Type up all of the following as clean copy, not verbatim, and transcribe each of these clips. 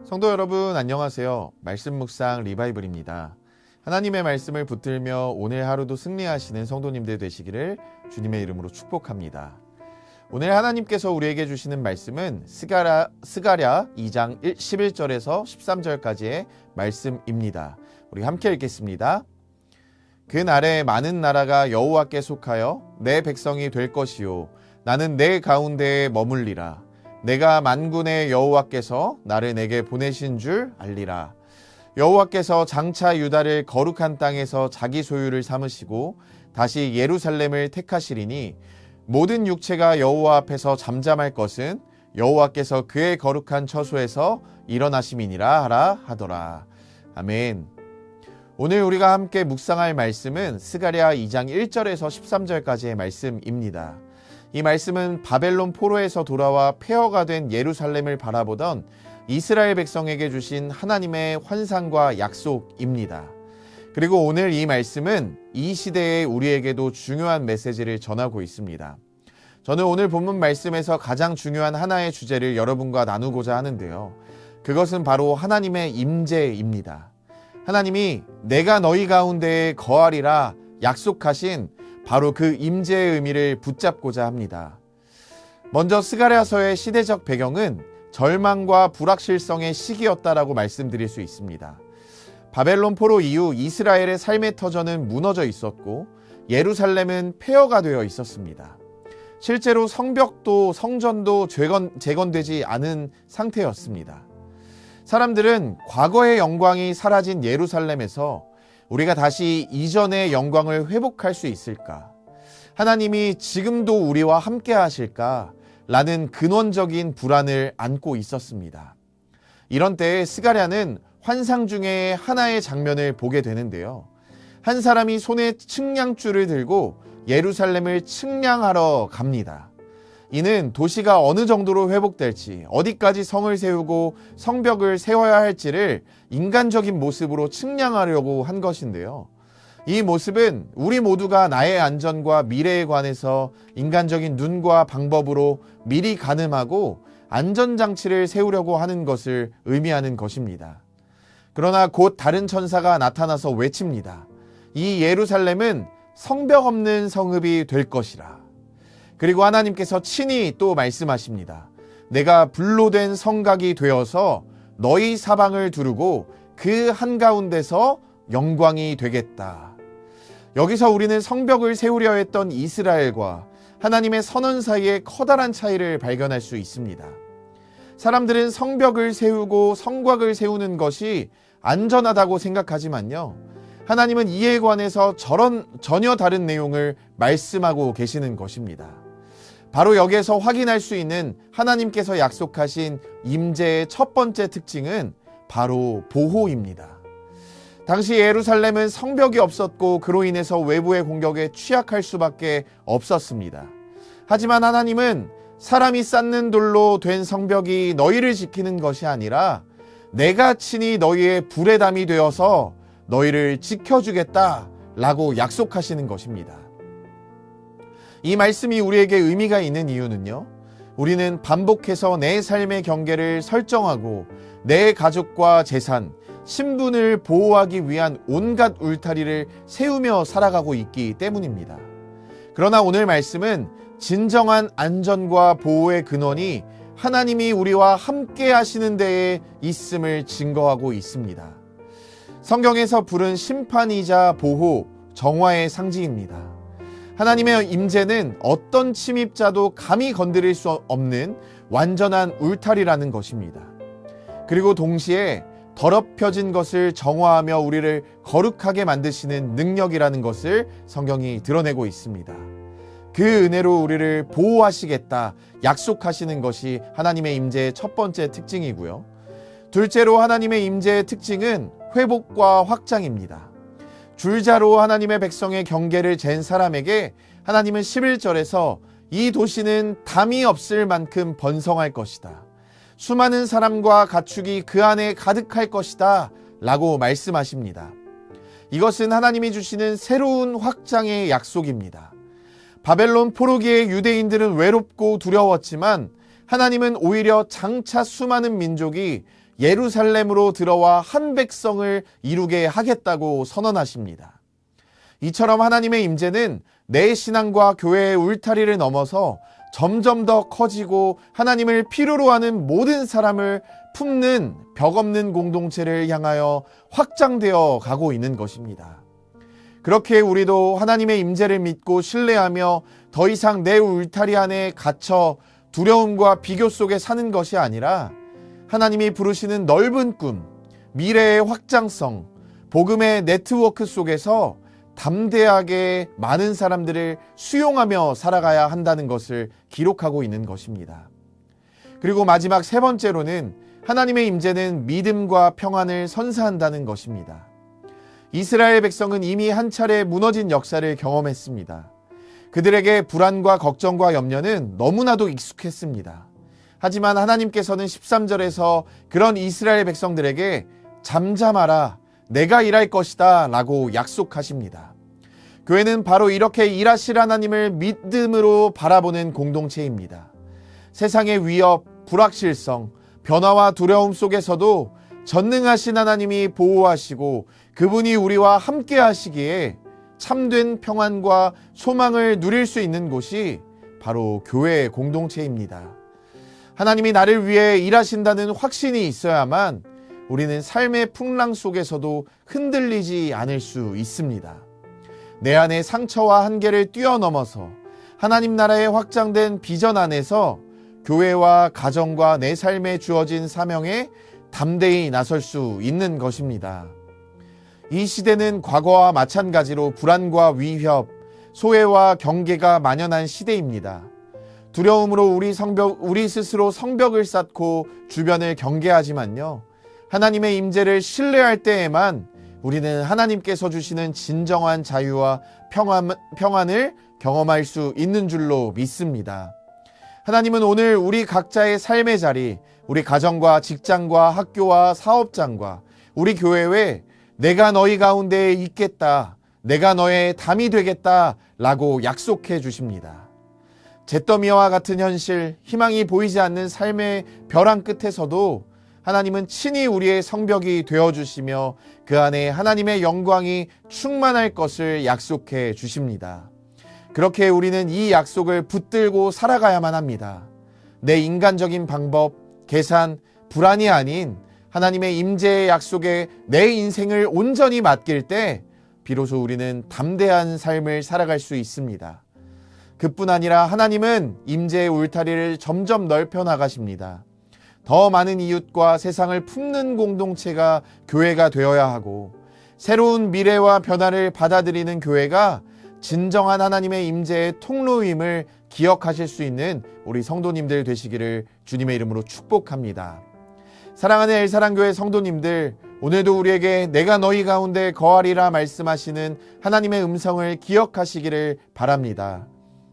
성도 여러분 안녕하세요. 말씀 묵상 리바이블입니다. 하나님의 말씀을 붙들며 오늘 하루도 승리하시는 성도님들 되시기를 주님의 이름으로 축복합니다. 오늘 하나님께서 우리에게 주시는 말씀은 스가랴 2장 11절에서 13절까지의 말씀입니다. 우리 함께 읽겠습니다. 그 날에 많은 나라가 여호와께 속하여 내 백성이 될 것이요 나는 내 가운데에 머물리라. 내가 만군의 여호와께서 나를 내게 보내신 줄 알리라. 여호와께서 장차 유다를 거룩한 땅에서 자기 소유를 삼으시고 다시 예루살렘을 택하시리니 모든 육체가 여호와 앞에서 잠잠할 것은 여호와께서 그의 거룩한 처소에서 일어나심이니라 하라 하더라. 아멘. 오늘 우리가 함께 묵상할 말씀은 스가랴 2장 1절에서 13절까지의 말씀입니다. 이 말씀은 바벨론 포로에서 돌아와 폐허가 된 예루살렘을 바라보던 이스라엘 백성에게 주신 하나님의 환상과 약속입니다. 그리고 오늘 이 말씀은 이 시대에 우리에게도 중요한 메시지를 전하고 있습니다. 저는 오늘 본문 말씀에서 가장 중요한 하나의 주제를 여러분과 나누고자 하는데요. 그것은 바로 하나님의 임재입니다. 하나님이 내가 너희 가운데에 거하리라 약속하신 바로 그 임재의 의미를 붙잡고자 합니다. 먼저 스가랴서의 시대적 배경은 절망과 불확실성의 시기였다라고 말씀드릴 수 있습니다. 바벨론 포로 이후 이스라엘의 삶의 터전은 무너져 있었고 예루살렘은 폐허가 되어 있었습니다. 실제로 성벽도 성전도 재건되지 않은 상태였습니다. 사람들은 과거의 영광이 사라진 예루살렘에서 우리가 다시 이전의 영광을 회복할 수 있을까? 하나님이 지금도 우리와 함께 하실까? 라는 근원적인 불안을 안고 있었습니다. 이런 때에 스가랴는 환상 중에 하나의 장면을 보게 되는데요. 한 사람이 손에 측량줄을 들고 예루살렘을 측량하러 갑니다. 이는 도시가 어느 정도로 회복될지, 어디까지 성을 세우고 성벽을 세워야 할지를 인간적인 모습으로 측량하려고 한 것인데요. 이 모습은 우리 모두가 나의 안전과 미래에 관해서 인간적인 눈과 방법으로 미리 가늠하고 안전장치를 세우려고 하는 것을 의미하는 것입니다. 그러나 곧 다른 천사가 나타나서 외칩니다. 이 예루살렘은 성벽 없는 성읍이 될 것이라. 그리고 하나님께서 친히 또 말씀하십니다. 내가 불로 된 성곽이 되어서 너희 사방을 두르고 그 한가운데서 영광이 되겠다. 여기서 우리는 성벽을 세우려 했던 이스라엘과 하나님의 선언 사이에 커다란 차이를 발견할 수 있습니다. 사람들은 성벽을 세우고 성곽을 세우는 것이 안전하다고 생각하지만요. 하나님은 이에 관해서 전혀 다른 내용을 말씀하고 계시는 것입니다. 바로 여기에서 확인할 수 있는 하나님께서 약속하신 임재의 첫 번째 특징은 바로 보호입니다. 당시 예루살렘은 성벽이 없었고 그로 인해서 외부의 공격에 취약할 수밖에 없었습니다. 하지만 하나님은 사람이 쌓는 돌로 된 성벽이 너희를 지키는 것이 아니라 내가 친히 너희의 불의 담이 되어서 너희를 지켜주겠다라고 약속하시는 것입니다. 이 말씀이 우리에게 의미가 있는 이유는요. 우리는 반복해서 내 삶의 경계를 설정하고 내 가족과 재산, 신분을 보호하기 위한 온갖 울타리를 세우며 살아가고 있기 때문입니다. 그러나 오늘 말씀은 진정한 안전과 보호의 근원이 하나님이 우리와 함께 하시는 데에 있음을 증거하고 있습니다. 성경에서 불은 심판이자 보호, 정화의 상징입니다. 하나님의 임재는 어떤 침입자도 감히 건드릴 수 없는 완전한 울타리라는 것입니다. 그리고 동시에 더럽혀진 것을 정화하며 우리를 거룩하게 만드시는 능력이라는 것을 성경이 드러내고 있습니다. 그 은혜로 우리를 보호하시겠다 약속하시는 것이 하나님의 임재의 첫 번째 특징이고요. 둘째로 하나님의 임재의 특징은 회복과 확장입니다. 줄자로 하나님의 백성의 경계를 잰 사람에게 하나님은 11절에서 이 도시는 담이 없을 만큼 번성할 것이다. 수많은 사람과 가축이 그 안에 가득할 것이다 라고 말씀하십니다. 이것은 하나님이 주시는 새로운 확장의 약속입니다. 바벨론 포로기의 유대인들은 외롭고 두려웠지만 하나님은 오히려 장차 수많은 민족이 예루살렘으로 들어와 한 백성을 이루게 하겠다고 선언하십니다. 이처럼 하나님의 임재는 내 신앙과 교회의 울타리를 넘어서 점점 더 커지고 하나님을 필요로 하는 모든 사람을 품는 벽 없는 공동체를 향하여 확장되어 가고 있는 것입니다. 그렇게 우리도 하나님의 임재를 믿고 신뢰하며 더 이상 내 울타리 안에 갇혀 두려움과 비교 속에 사는 것이 아니라 하나님이 부르시는 넓은 꿈, 미래의 확장성, 복음의 네트워크 속에서 담대하게 많은 사람들을 수용하며 살아가야 한다는 것을 기록하고 있는 것입니다. 그리고 마지막 세 번째로는 하나님의 임재는 믿음과 평안을 선사한다는 것입니다. 이스라엘 백성은 이미 한 차례 무너진 역사를 경험했습니다. 그들에게 불안과 걱정과 염려는 너무나도 익숙했습니다. 하지만 하나님께서는 13절에서 그런 이스라엘 백성들에게 잠잠하라, 내가 일할 것이다 라고 약속하십니다. 교회는 바로 이렇게 일하실 하나님을 믿음으로 바라보는 공동체입니다. 세상의 위협, 불확실성, 변화와 두려움 속에서도 전능하신 하나님이 보호하시고 그분이 우리와 함께 하시기에 참된 평안과 소망을 누릴 수 있는 곳이 바로 교회의 공동체입니다. 하나님이 나를 위해 일하신다는 확신이 있어야만 우리는 삶의 풍랑 속에서도 흔들리지 않을 수 있습니다. 내 안의 상처와 한계를 뛰어넘어서 하나님 나라의 확장된 비전 안에서 교회와 가정과 내 삶에 주어진 사명에 담대히 나설 수 있는 것입니다. 이 시대는 과거와 마찬가지로 불안과 위협, 소외와 경계가 만연한 시대입니다. 두려움으로 우리 스스로 성벽을 쌓고 주변을 경계하지만요. 하나님의 임재를 신뢰할 때에만 우리는 하나님께서 주시는 진정한 자유와 평안을 경험할 수 있는 줄로 믿습니다. 하나님은 오늘 우리 각자의 삶의 자리, 우리 가정과 직장과 학교와 사업장과 우리 교회에 내가 너희 가운데에 있겠다, 내가 너의 담이 되겠다 라고 약속해 주십니다. 잿더미와 같은 현실, 희망이 보이지 않는 삶의 벼랑 끝에서도 하나님은 친히 우리의 성벽이 되어주시며 그 안에 하나님의 영광이 충만할 것을 약속해 주십니다. 그렇게 우리는 이 약속을 붙들고 살아가야만 합니다. 내 인간적인 방법, 계산, 불안이 아닌 하나님의 임재의 약속에 내 인생을 온전히 맡길 때 비로소 우리는 담대한 삶을 살아갈 수 있습니다. 그뿐 아니라 하나님은 임재의 울타리를 점점 넓혀 나가십니다. 더 많은 이웃과 세상을 품는 공동체가 교회가 되어야 하고 새로운 미래와 변화를 받아들이는 교회가 진정한 하나님의 임재의 통로임을 기억하실 수 있는 우리 성도님들 되시기를 주님의 이름으로 축복합니다. 사랑하는 엘사랑교회 성도님들, 오늘도 우리에게 내가 너희 가운데 거하리라 말씀하시는 하나님의 음성을 기억하시기를 바랍니다.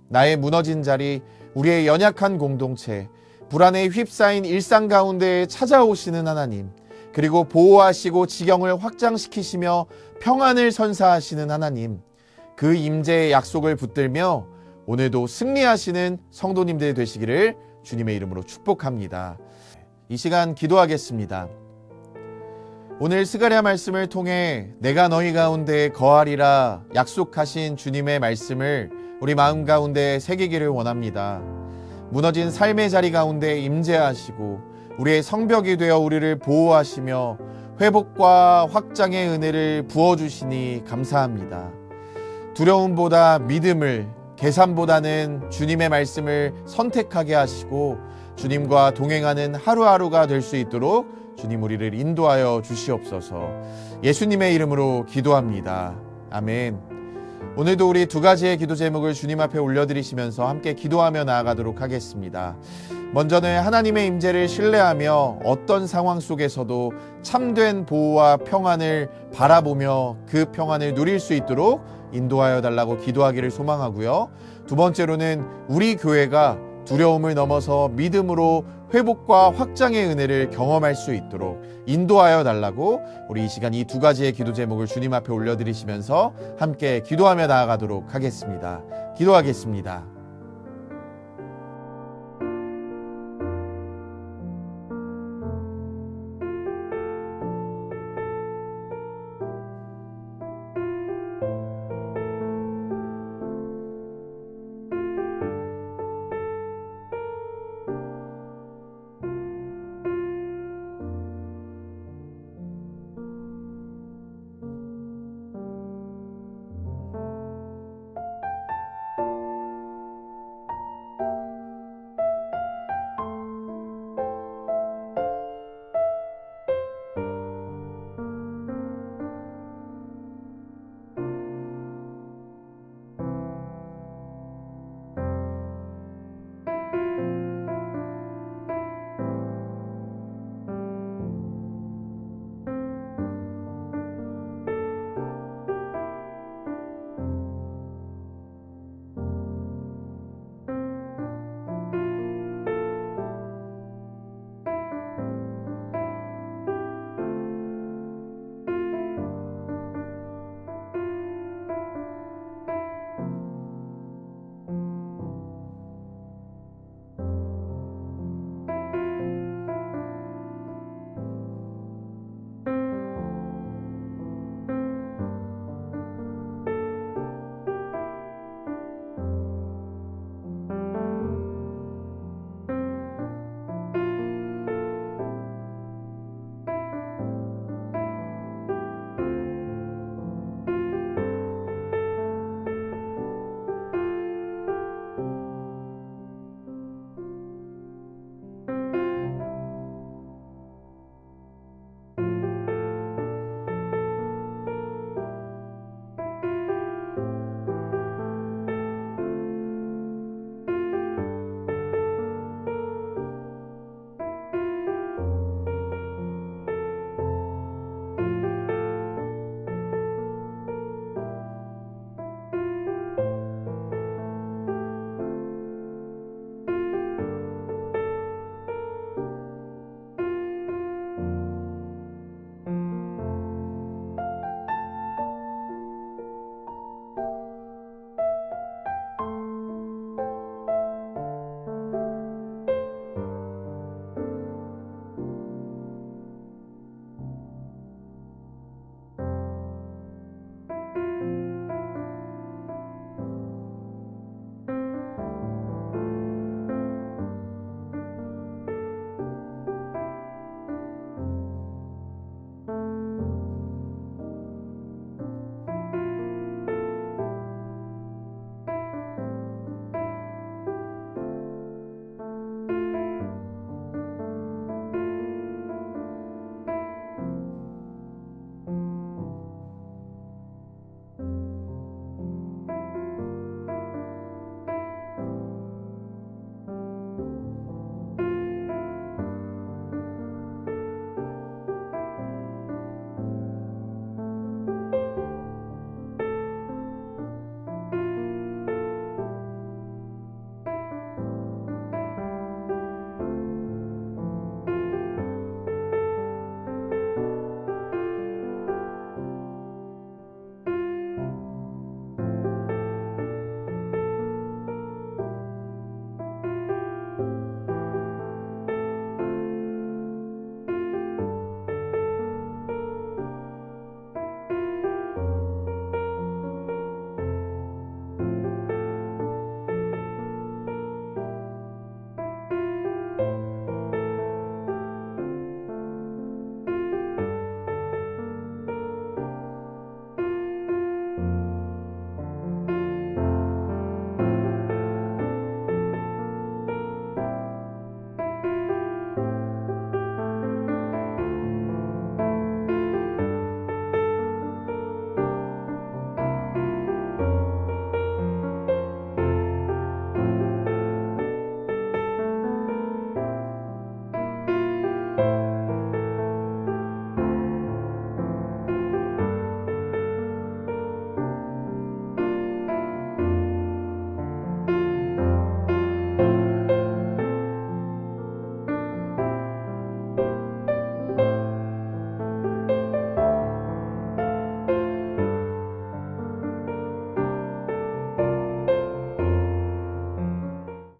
나의 무너진 자리, 우리의 연약한 공동체, 불안에 휩싸인 일상 가운데 찾아오시는 하나님, 그리고 보호하시고 지경을 확장시키시며 평안을 선사하시는 하나님, 그 임재의 약속을 붙들며 오늘도 승리하시는 성도님들 되시기를 주님의 이름으로 축복합니다. 이 시간 기도하겠습니다. 오늘 스가랴 말씀을 통해 내가 너희 가운데 거하리라 약속하신 주님의 말씀을 우리 마음 가운데 새기기를 원합니다. 무너진 삶의 자리 가운데 임재하시고 우리의 성벽이 되어 우리를 보호하시며 회복과 확장의 은혜를 부어주시니 감사합니다. 두려움보다 믿음을, 계산보다는 주님의 말씀을 선택하게 하시고 주님과 동행하는 하루하루가 될 수 있도록 주님 우리를 인도하여 주시옵소서. 예수님의 이름으로 기도합니다. 아멘. 오늘도 우리 두 가지의 기도 제목을 주님 앞에 올려드리시면서 함께 기도하며 나아가도록 하겠습니다. 먼저는 하나님의 임재를 신뢰하며 어떤 상황 속에서도 참된 보호와 평안을 바라보며 그 평안을 누릴 수 있도록 인도하여 달라고 기도하기를 소망하고요. 두 번째로는 우리 교회가 두려움을 넘어서 믿음으로 회복과 확장의 은혜를 경험할 수 있도록 인도하여 달라고 우리 이 시간 이 두 가지의 기도 제목을 주님 앞에 올려드리시면서 함께 기도하며 나아가도록 하겠습니다. 기도하겠습니다.